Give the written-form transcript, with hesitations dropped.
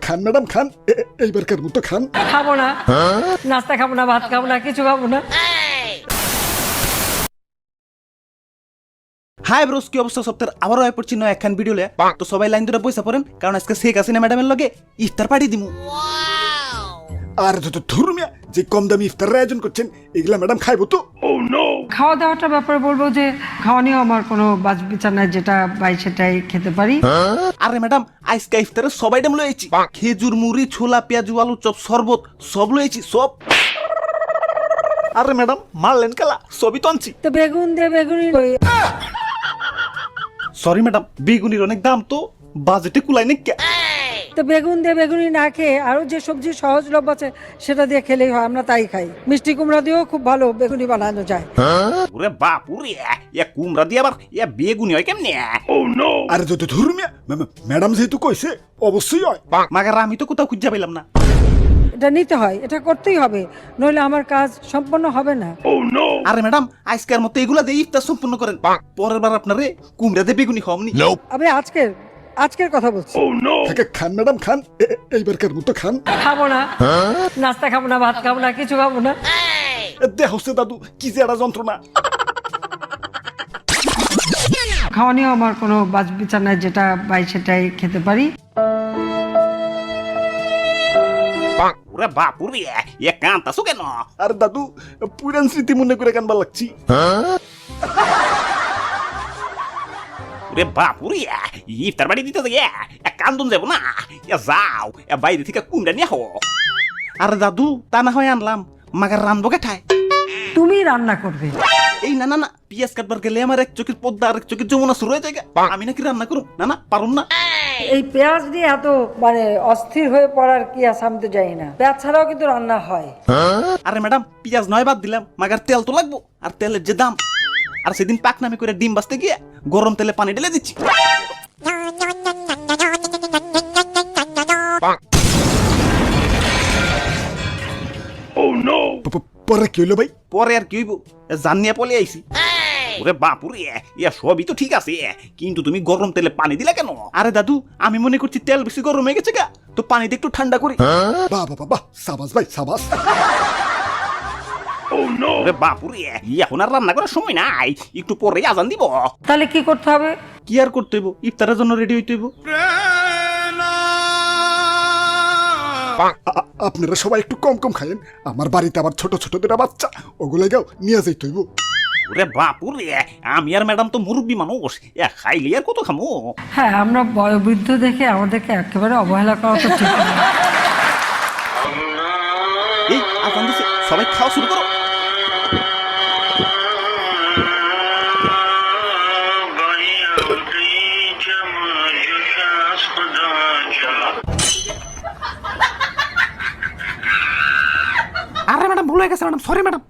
খান madam খান, এইবারকার মতো খান। খাবো না, নাস্তা খাবো না, ভাত খাবো না, কিছু খাবো না। হাই ব্রোস, কি অবস্থা? সপ্তাহের আবারও আয় পড়ছি নয় একখান ভিডিও লে। তো সবাই লাইন ধরে পয়সা পড়েন, কারণ আজকে শেখ হাসিনা ম্যাডামের লগে ইফতার পার্টি দিমু। আর যত ধর্মিয়া যে কম দামি ইফতারের আয়োজন করছেন, এগুলা ম্যাডাম খাইবো তো? খাওয়া দাওয়াটার ব্যাপারে বলবো যে খাওয়া নিয়েও আমার কোনো বাজ বিচার নাই, যেটা পাই সেটাই খেতে পারি। আরে ম্যাডাম, আজকে ইফতারে সবাই ডাম লয়েছি, খেজুর, মুড়ি, ছোলা, পেঁয়াজু, আলু চপ, শরবত সব লয়েছি, সব। আরে ম্যাডাম মারলেন কেলা, সবই তো আনছি। তো বেগুন দিয়ে বেগুনি সরি ম্যাডাম, বেগুনির অনেক দাম তো বাজেটে কুলাই নাকি। তো বেগুন দিয়ে বেগুনি না খেয়ে আরো যে সবজি সহজলভ্য আছে সেটা দিয়ে খেলেই হয়, আমরা তাই খাই। মিষ্টি কুমড়া দিয়েও খুব ভালো বেগুনি বানানো যায়। ওরে বাপ রে, ইয়া কুমড়া দিয়ে আবার ইয়া বেগুনি হয় কেমনে? আর যত ধর্মিয়া ম্যাডাম যেহেতু কইছে অবশ্যই হয়। মাগার আমি তো কোথাও খুঁজে পেলাম না। এটা নিতে হয়, এটা করতেই হবে, নইলে আমার কাজ সম্পন্ন হবে না। আরে ম্যাডাম, আজকের মতো এগুলা দিয়ে ইফতার সম্পূর্ণ করেন, পরের বার আপনারে কুমড়া দিয়ে বেগুনি খাওয়ামনি। আমি আজকের কথা বলছি। খান ম্যাডাম খান, এইবারকার মতো খান। খাবো না, নাস্তা খাবো না, ভাত খাবো না, কিছু খাবো না। দেহ হচ্ছে দাদু কি যে একটা যন্ত্রণা। খাওয়া নিয়েও আমার কোনো বাজ বিচার নাই, যেটা পাই সেটাই খেতে পারি। ওরে বাপ রে, ইয়া কান্তাছো কেন? আর দাদু পুরান স্মৃতি মনে করে কানবার লাগছি। ওরে বাপ রে, ইফতার বাড়ি দিতে গিয়ে কান্দন যাবো না, ইয়া যাও বাইরে থেকে কুমড়া নিয়ে হো। আরে দাদু, তা না হয় আনলাম, মাগার রানবো কেঠায়? তুমি রান্না করবে? এই না না না, পিয়াজ কাটবার গেলে আমার এক চোখের পদ্মা আর এক চোখের যমুনা শুরু হয়ে যায়। আমি নাকি রান্না করুন? না না, পারুন না। এই পেঁয়াজ দিয়ে এত অস্থির হয়ে পড়ার কি আছে আমি তো জানি না। পেঁয়াজ ছাড়াও কিন্তু রান্না হয়। আরে ম্যাডাম, পিয়াজ নয় বাদ দিলাম, মাগার তেল তো লাগবো, আর তেলের যে দাম। আর সেদিন পাক নামে করে ডিম বাজতে গিয়ে গরম তেলে পানি ঢেলে দিচ্ছি। পরে কি হইলো ভাই? পরে আর কি হইব, জানিয়া পলে আইছি। ওরে বাপুরে, ইয়া সবই তো ঠিক আছে, কিন্তু তুমি গরম তেলে পানি দিলা কেন? আরে দাদু, আমি মনে করছি তেল বেশি গরম হয়ে গেছে গা, তো পানিতে একটু ঠান্ডা করি। বাহ বাহ বাহ, সাবাস ভাই সাবাস। ওরে বাপুরে, এখন আর রান্না করার সময় নাই, একটু পরে আজান দিব। তাহলে কি করতে হবে? কি আর করতে হইব, ইফতারের জন্য রেডি হইতে হইব। আপনারা সবাই একটু কম কম খাইেন, আমার বাড়িতে আবার ছোট ছোট দুটা বাচ্চা, ওগুলাই গাও নিয়ে যাইতে হইব। ওরে বাপুরে, আমি আর ম্যাডাম তো মুরব্বী মানুষ, খাইলে আর কত খামো। হ্যাঁ, আমরা বয়োবৃদ্ধ দেখে আমাদেরকে একেবারে অবহেলা করা তো ঠিক না। এই আজান দিছে, সবাই খাওয়া শুরু করো। আরে ম্যাডাম, ভুল হয়ে গেছে ম্যাডাম, সরি ম্যাডাম।